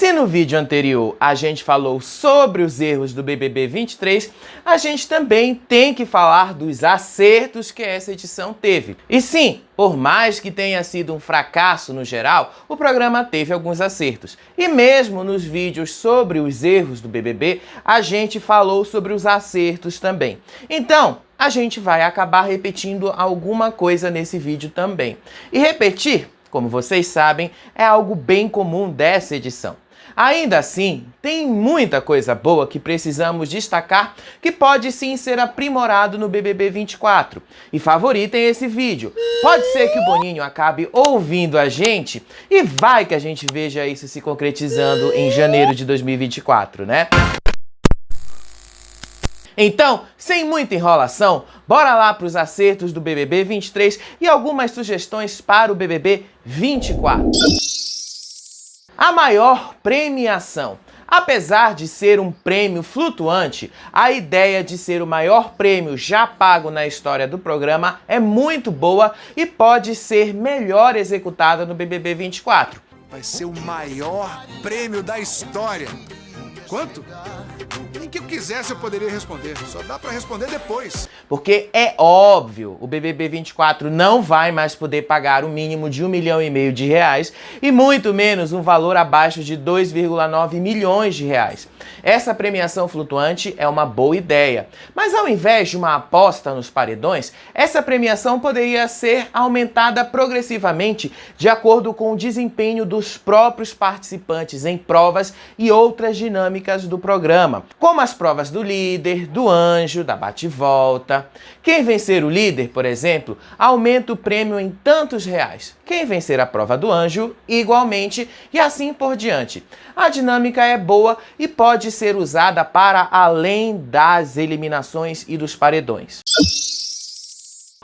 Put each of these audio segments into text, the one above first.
Se no vídeo anterior a gente falou sobre os erros do BBB 23, a gente também tem que falar dos acertos que essa edição teve. E sim, por mais que tenha sido um fracasso no geral, o programa teve alguns acertos. E mesmo nos vídeos sobre os erros do BBB, a gente falou sobre os acertos também. Então, a gente vai acabar repetindo alguma coisa nesse vídeo também. E repetir, como vocês sabem, é algo bem comum dessa edição. Ainda assim, tem muita coisa boa que precisamos destacar que pode sim ser aprimorado no BBB 24. E favoritem esse vídeo. Pode ser que o Boninho acabe ouvindo a gente e vai que a gente veja isso se concretizando em janeiro de 2024, né? Então, sem muita enrolação, bora lá para os acertos do BBB 23 e algumas sugestões para o BBB 24. A maior premiação. Apesar de ser um prêmio flutuante, a ideia de ser o maior prêmio já pago na história do programa é muito boa e pode ser melhor executada no BBB 24. Vai ser o maior prêmio da história. Quanto? Nem que eu quisesse eu poderia responder. Só dá pra responder depois. Porque é óbvio, o BBB 24 não vai mais poder pagar o mínimo de R$1,5 milhão e muito menos um valor abaixo de 2,9 milhões de reais. Essa premiação flutuante é uma boa ideia, mas ao invés de uma aposta nos paredões, essa premiação poderia ser aumentada progressivamente de acordo com o desempenho dos próprios participantes em provas e outras dinâmicas do programa, como as provas do líder, do anjo, da bate-volta. Quem vencer o líder, por exemplo, aumenta o prêmio em tantos reais. Quem vencer a prova do anjo, igualmente, e assim por diante. A dinâmica é boa e pode ser usada para além das eliminações e dos paredões.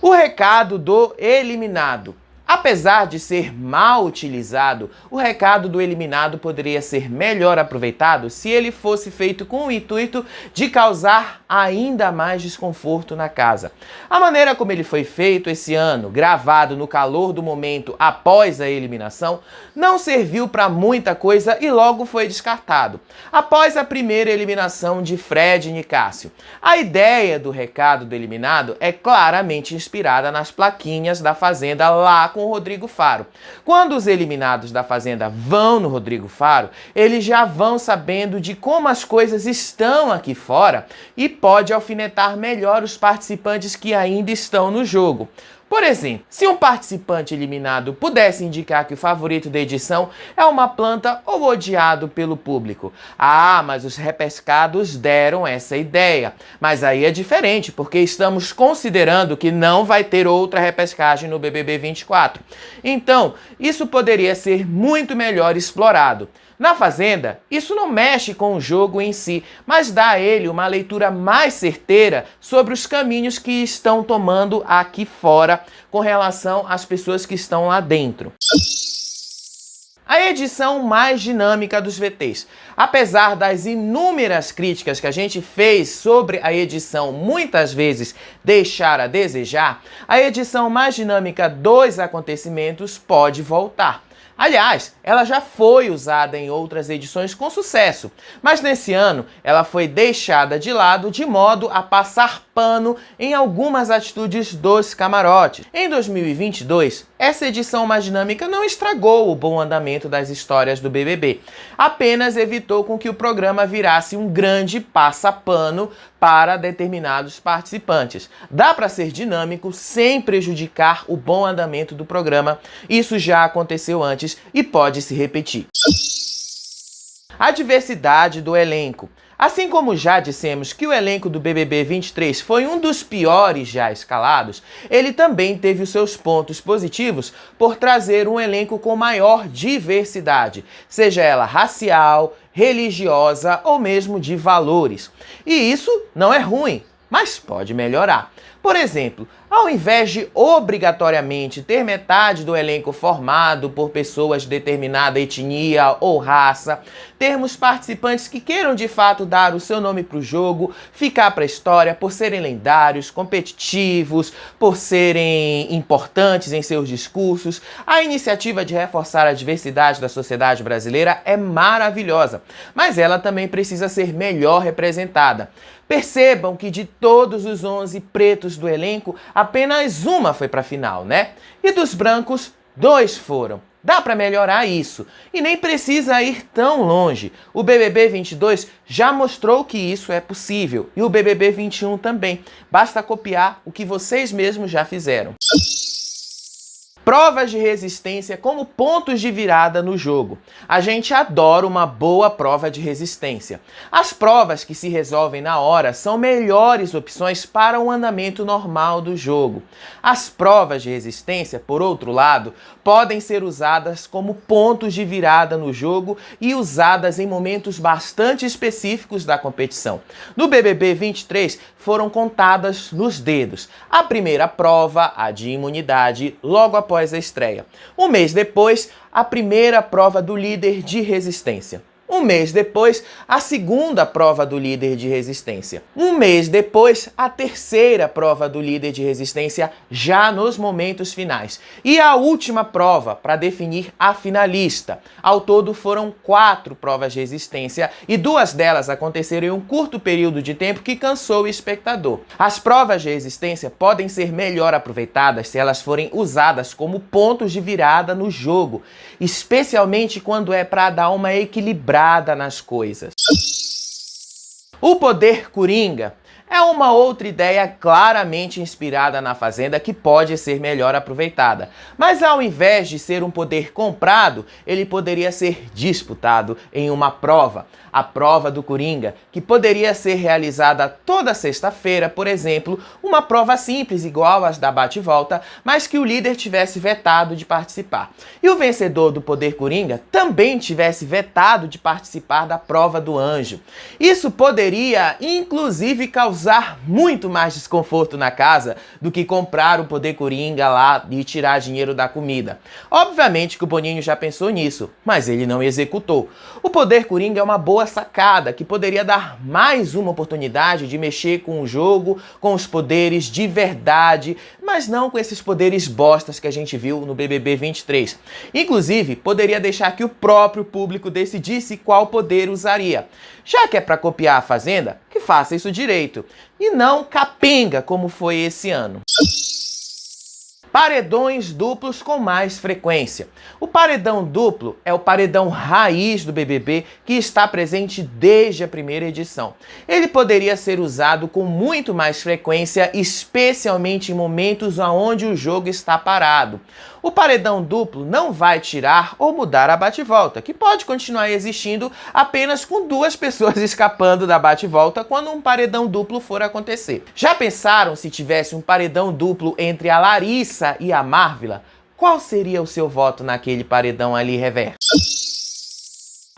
O recado do eliminado. Apesar de ser mal utilizado, o recado do eliminado poderia ser melhor aproveitado se ele fosse feito com o intuito de causar ainda mais desconforto na casa. A maneira como ele foi feito esse ano, gravado no calor do momento após a eliminação, não serviu para muita coisa e logo foi descartado, após a primeira eliminação de Fred e Nicásio. A ideia do recado do eliminado é claramente inspirada nas plaquinhas da Fazenda lá com o Rodrigo Faro. Quando os eliminados da Fazenda vão no Rodrigo Faro, eles já vão sabendo de como as coisas estão aqui fora e pode alfinetar melhor os participantes que ainda estão no jogo. Por exemplo, se um participante eliminado pudesse indicar que o favorito da edição é uma planta ou odiado pelo público. Ah, mas os repescados deram essa ideia. Mas aí é diferente, porque estamos considerando que não vai ter outra repescagem no BBB 24. Então, isso poderia ser muito melhor explorado. Na Fazenda, isso não mexe com o jogo em si, mas dá a ele uma leitura mais certeira sobre os caminhos que estão tomando aqui fora com relação às pessoas que estão lá dentro. A edição mais dinâmica dos VTs. Apesar das inúmeras críticas que a gente fez sobre a edição muitas vezes deixar a desejar, a edição mais dinâmica dos acontecimentos pode voltar. Aliás, ela já foi usada em outras edições com sucesso, mas nesse ano ela foi deixada de lado de modo a passar pano em algumas atitudes dos camarotes. Em 2022, essa edição mais dinâmica não estragou o bom andamento das histórias do BBB, apenas evitou com que o programa virasse um grande passa-pano para determinados participantes. Dá para ser dinâmico sem prejudicar o bom andamento do programa. Isso já aconteceu antes e pode se repetir. A diversidade do elenco. Assim como já dissemos que o elenco do BBB 23 foi um dos piores já escalados, ele também teve os seus pontos positivos por trazer um elenco com maior diversidade, seja ela racial, religiosa ou mesmo de valores. E isso não é ruim, mas pode melhorar. Por exemplo, ao invés de obrigatoriamente ter metade do elenco formado por pessoas de determinada etnia ou raça, termos participantes que queiram de fato dar o seu nome para o jogo, ficar para a história por serem lendários, competitivos, por serem importantes em seus discursos, a iniciativa de reforçar a diversidade da sociedade brasileira é maravilhosa, mas ela também precisa ser melhor representada. Percebam que de todos os 11 pretos do elenco, apenas uma foi para a final, né? E dos brancos, 2 foram. Dá para melhorar isso. E nem precisa ir tão longe. O BBB 22 já mostrou que isso é possível. E o BBB 21 também. Basta copiar o que vocês mesmos já fizeram. Provas de resistência como pontos de virada no jogo. A gente adora uma boa prova de resistência. As provas que se resolvem na hora são melhores opções para o andamento normal do jogo. As provas de resistência, por outro lado, podem ser usadas como pontos de virada no jogo e usadas em momentos bastante específicos da competição. No BBB 23 foram contadas nos dedos. A primeira prova, a de imunidade, logo após a estreia. Um mês depois, a primeira prova do líder de resistência. Um mês depois, a segunda prova do líder de resistência. Um mês depois, a terceira prova do líder de resistência, já nos momentos finais. E a última prova para definir a finalista. Ao todo foram 4 provas de resistência e 2 delas aconteceram em um curto período de tempo que cansou o espectador. As provas de resistência podem ser melhor aproveitadas se elas forem usadas como pontos de virada no jogo, especialmente quando é para dar uma equilibrada nas coisas. O poder coringa é uma outra ideia claramente inspirada na Fazenda que pode ser melhor aproveitada. Mas ao invés de ser um poder comprado, ele poderia ser disputado em uma prova. A prova do Coringa, que poderia ser realizada toda sexta-feira, por exemplo, uma prova simples igual às da bate-volta, mas que o líder tivesse vetado de participar. E o vencedor do poder Coringa também tivesse vetado de participar da prova do anjo. Isso poderia, inclusive, causar muito mais desconforto na casa do que comprar o poder Coringa lá e tirar dinheiro da comida. Obviamente que o Boninho já pensou nisso, mas ele não executou. O poder Coringa é uma boa sacada que poderia dar mais uma oportunidade de mexer com o jogo, com os poderes de verdade, mas não com esses poderes bostas que a gente viu no BBB 23. Inclusive, poderia deixar que o próprio público decidisse qual poder usaria. Já que é para copiar a Fazenda, que faça isso direito, e não capenga como foi esse ano. Paredões duplos com mais frequência. O paredão duplo é o paredão raiz do BBB que está presente desde a primeira edição. Ele poderia ser usado com muito mais frequência, especialmente em momentos onde o jogo está parado. O paredão duplo não vai tirar ou mudar a bate-volta, que pode continuar existindo apenas com 2 pessoas escapando da bate-volta quando um paredão duplo for acontecer. Já pensaram se tivesse um paredão duplo entre a Larissa e a Marvila? Qual seria o seu voto naquele paredão ali reverso?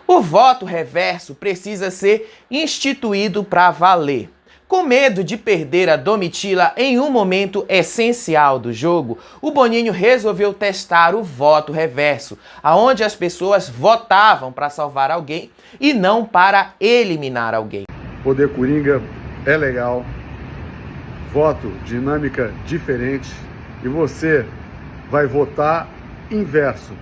O voto reverso precisa ser instituído para valer. Com medo de perder a Domitila em um momento essencial do jogo, o Boninho resolveu testar o voto reverso, onde as pessoas votavam para salvar alguém e não para eliminar alguém. Poder Coringa é legal, voto dinâmica diferente e você vai votar inverso.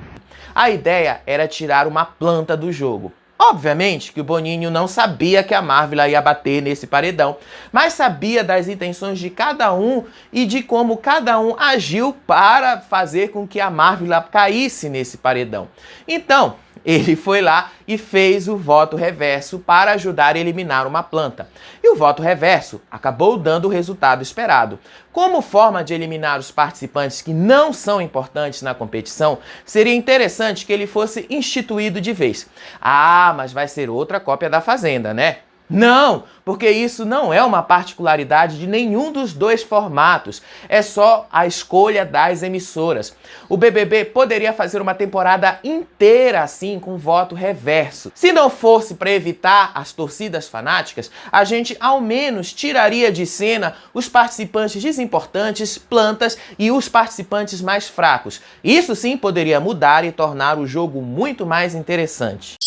A ideia era tirar uma planta do jogo. Obviamente que o Boninho não sabia que a Marvila ia bater nesse paredão, mas sabia das intenções de cada um e de como cada um agiu para fazer com que a Marvila caísse nesse paredão. Então, ele foi lá e fez o voto reverso para ajudar a eliminar uma planta. E o voto reverso acabou dando o resultado esperado. Como forma de eliminar os participantes que não são importantes na competição, seria interessante que ele fosse instituído de vez. Ah, mas vai ser outra cópia da Fazenda, né? Não, porque isso não é uma particularidade de nenhum dos dois formatos, é só a escolha das emissoras. O BBB poderia fazer uma temporada inteira assim, com voto reverso. Se não fosse para evitar as torcidas fanáticas, a gente ao menos tiraria de cena os participantes desimportantes, plantas e os participantes mais fracos. Isso sim poderia mudar e tornar o jogo muito mais interessante.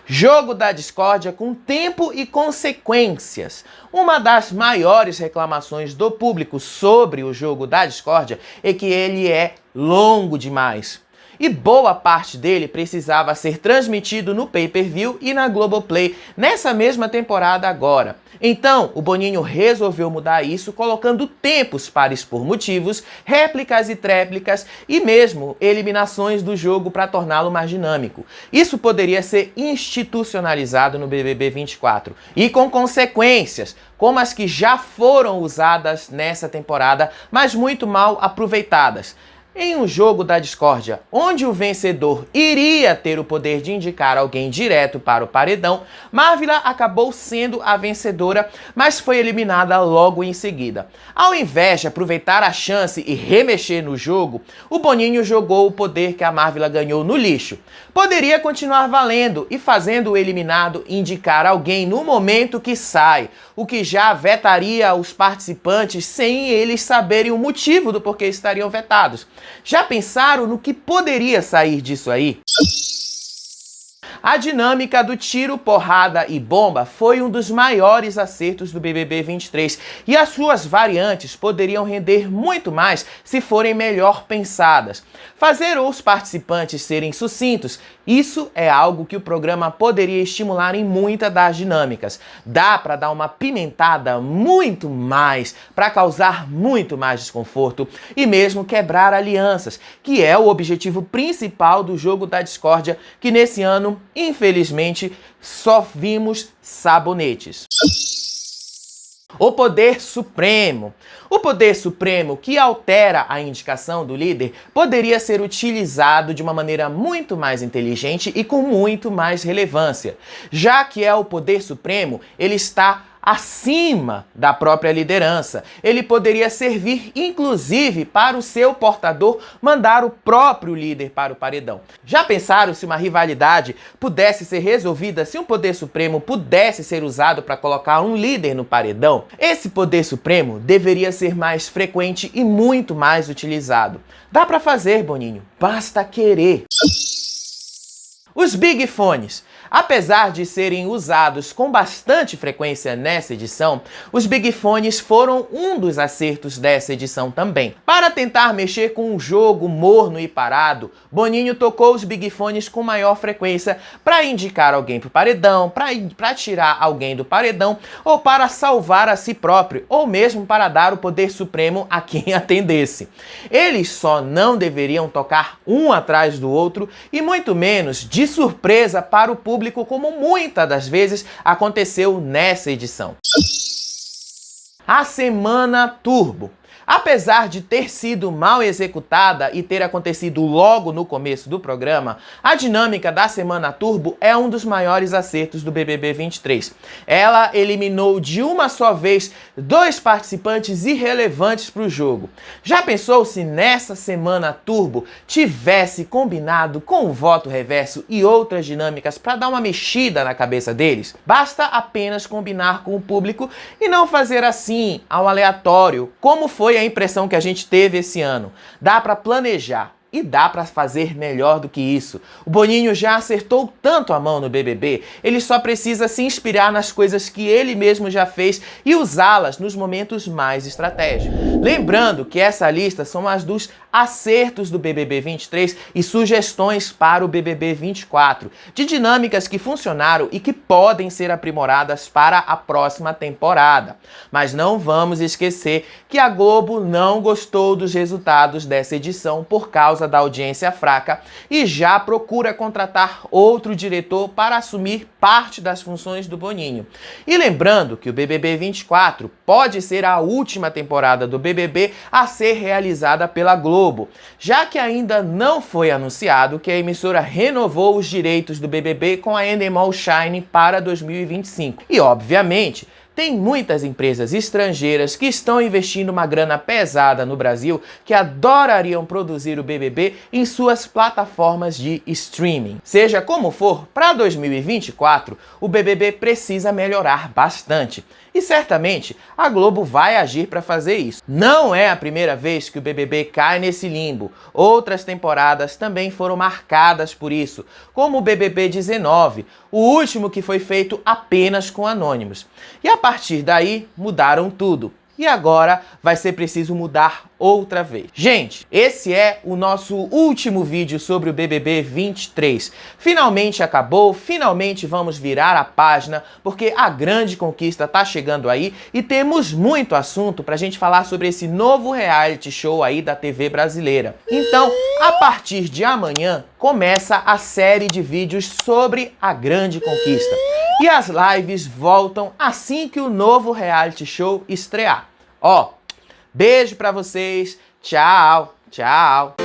Jogo da discórdia com tempo e consequências. Uma das maiores reclamações do público sobre o jogo da discórdia é que ele é longo demais. E boa parte dele precisava ser transmitido no pay-per-view e na Globoplay nessa mesma temporada agora. Então, o Boninho resolveu mudar isso, colocando tempos para expor motivos, réplicas e tréplicas e mesmo eliminações do jogo para torná-lo mais dinâmico. Isso poderia ser institucionalizado no BBB 24 e com consequências, como as que já foram usadas nessa temporada, mas muito mal aproveitadas. Em um jogo da discórdia, onde o vencedor iria ter o poder de indicar alguém direto para o paredão, Marvila acabou sendo a vencedora, mas foi eliminada logo em seguida. Ao invés de aproveitar a chance e remexer no jogo, o Boninho jogou o poder que a Marvila ganhou no lixo. Poderia continuar valendo e fazendo o eliminado indicar alguém no momento que sai, o que já vetaria os participantes sem eles saberem o motivo do porquê estariam vetados. Já pensaram no que poderia sair disso aí? A dinâmica do tiro, porrada e bomba foi um dos maiores acertos do BBB 23 e as suas variantes poderiam render muito mais se forem melhor pensadas. Fazer os participantes serem sucintos, isso é algo que o programa poderia estimular em muitas das dinâmicas. Dá para dar uma pimentada muito mais, para causar muito mais desconforto e mesmo quebrar alianças, que é o objetivo principal do jogo da discórdia, que nesse ano, infelizmente, só vimos sabonetes. O poder supremo. O poder supremo, que altera a indicação do líder, poderia ser utilizado de uma maneira muito mais inteligente e com muito mais relevância. Já que é o poder supremo, ele está acima da própria liderança. Ele poderia servir, inclusive, para o seu portador mandar o próprio líder para o paredão. Já pensaram se uma rivalidade pudesse ser resolvida se um poder supremo pudesse ser usado para colocar um líder no paredão? Esse poder supremo deveria ser mais frequente e muito mais utilizado. Dá para fazer, Boninho. Basta querer. Os Big Fones. Apesar de serem usados com bastante frequência nessa edição, os Big Fones foram um dos acertos dessa edição também. Para tentar mexer com um jogo morno e parado, Boninho tocou os Big Fones com maior frequência para indicar alguém para o paredão, para tirar alguém do paredão, ou para salvar a si próprio, ou mesmo para dar o poder supremo a quem atendesse. Eles só não deveriam tocar um atrás do outro e muito menos de surpresa para o público, como muitas das vezes aconteceu nessa edição. A Semana Turbo. Apesar de ter sido mal executada e ter acontecido logo no começo do programa, a dinâmica da Semana Turbo é um dos maiores acertos do BBB 23. Ela eliminou de uma só vez 2 participantes irrelevantes para o jogo. Já pensou se nessa Semana Turbo tivesse combinado com o voto reverso e outras dinâmicas para dar uma mexida na cabeça deles? Basta apenas combinar com o público e não fazer assim, ao aleatório, como foi a impressão que a gente teve esse ano. Dá para planejar e dá para fazer melhor do que isso. O Boninho já acertou tanto a mão no BBB, ele só precisa se inspirar nas coisas que ele mesmo já fez e usá-las nos momentos mais estratégicos. Lembrando que essa lista são as dos acertos do BBB 23 e sugestões para o BBB 24, de dinâmicas que funcionaram e que podem ser aprimoradas para a próxima temporada. Mas não vamos esquecer que a Globo não gostou dos resultados dessa edição por causa causa da audiência fraca e já procura contratar outro diretor para assumir parte das funções do Boninho. E lembrando que o BBB 24 pode ser a última temporada do BBB a ser realizada pela Globo, já que ainda não foi anunciado que a emissora renovou os direitos do BBB com a Endemol Shine para 2025. E, obviamente, tem muitas empresas estrangeiras que estão investindo uma grana pesada no Brasil que adorariam produzir o BBB em suas plataformas de streaming. Seja como for, para 2024, o BBB precisa melhorar bastante. E certamente a Globo vai agir para fazer isso. Não é a primeira vez que o BBB cai nesse limbo. Outras temporadas também foram marcadas por isso, como o BBB 19, o último que foi feito apenas com anônimos. E a partir daí mudaram tudo. E agora vai ser preciso mudar outra vez. Gente, esse é o nosso último vídeo sobre o BBB 23. Finalmente acabou, finalmente vamos virar a página, porque a grande conquista tá chegando aí e temos muito assunto pra gente falar sobre esse novo reality show aí da TV brasileira. Então, a partir de amanhã, começa a série de vídeos sobre a grande conquista. E as lives voltam assim que o novo reality show estrear. Ó, beijo pra vocês, tchau, tchau.